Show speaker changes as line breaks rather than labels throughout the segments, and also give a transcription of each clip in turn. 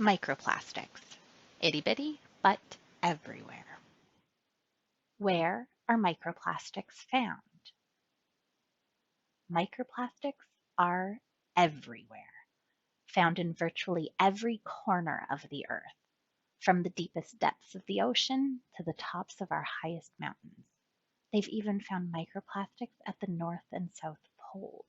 Microplastics. Itty bitty, but everywhere. Where are microplastics found? Microplastics are everywhere, found in virtually every corner of the earth, from the deepest depths of the ocean to the tops of our highest mountains. They've even found microplastics at the North and South poles.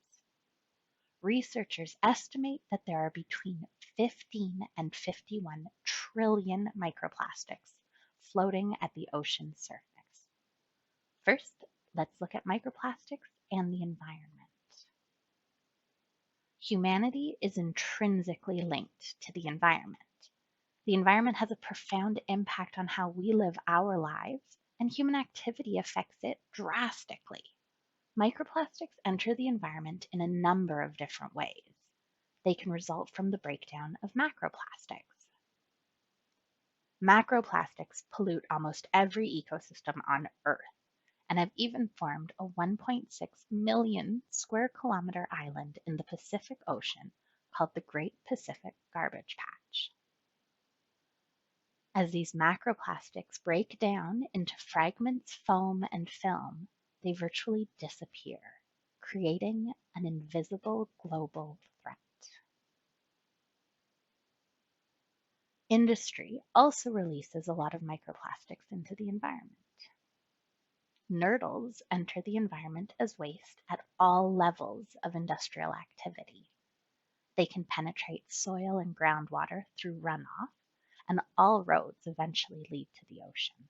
Researchers estimate that there are between 15 and 51 trillion microplastics floating at the ocean surface. First, let's look at microplastics and the environment. Humanity is intrinsically linked to the environment. The environment has a profound impact on how we live our lives, and human activity affects it drastically. Microplastics enter the environment in a number of different ways. They can result from the breakdown of macroplastics. Macroplastics pollute almost every ecosystem on Earth and have even formed a 1.6 million square kilometer island in the Pacific Ocean called the Great Pacific Garbage Patch. As these macroplastics break down into fragments, foam, and film, they virtually disappear, creating an invisible global threat. Industry also releases a lot of microplastics into the environment. Nurdles enter the environment as waste at all levels of industrial activity. They can penetrate soil and groundwater through runoff, and all roads eventually lead to the ocean.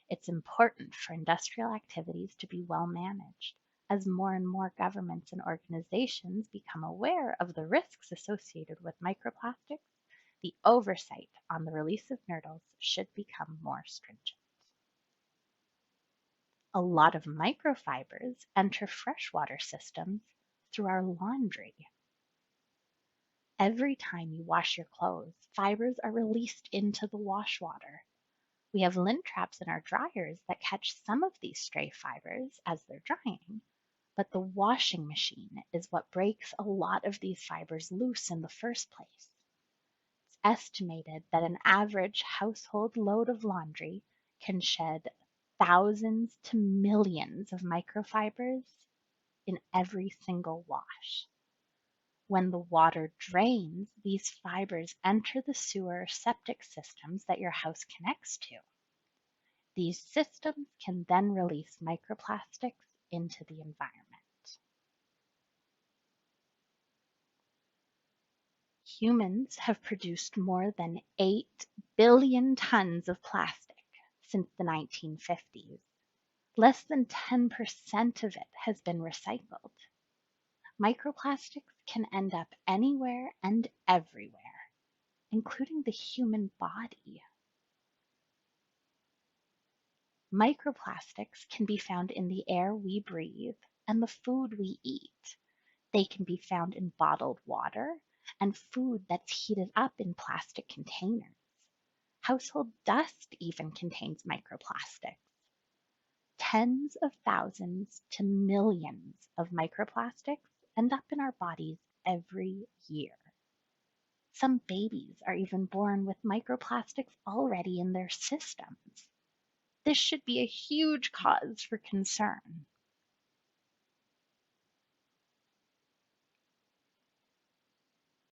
It's important for industrial activities to be well managed, as more and more governments and organizations become aware of the risks associated with microplastics. The oversight on the release of nurdles should become more stringent. A lot of microfibers enter freshwater systems through our laundry. Every time you wash your clothes, fibers are released into the wash water. We have lint traps in our dryers that catch some of these stray fibers as they're drying, but the washing machine is what breaks a lot of these fibers loose in the first place. It's estimated that an average household load of laundry can shed thousands to millions of microfibers in every single wash. When the water drains, these fibers enter the sewer or septic systems that your house connects to. These systems can then release microplastics into the environment. Humans have produced more than 8 billion tons of plastic since the 1950s. Less than 10% of it has been recycled. Microplastics can end up anywhere and everywhere, including the human body. Microplastics can be found in the air we breathe and the food we eat. They can be found in bottled water and food that's heated up in plastic containers. Household dust even contains microplastics. Tens of thousands to millions of microplastics end up in our bodies every year. Some babies are even born with microplastics already in their systems. This should be a huge cause for concern.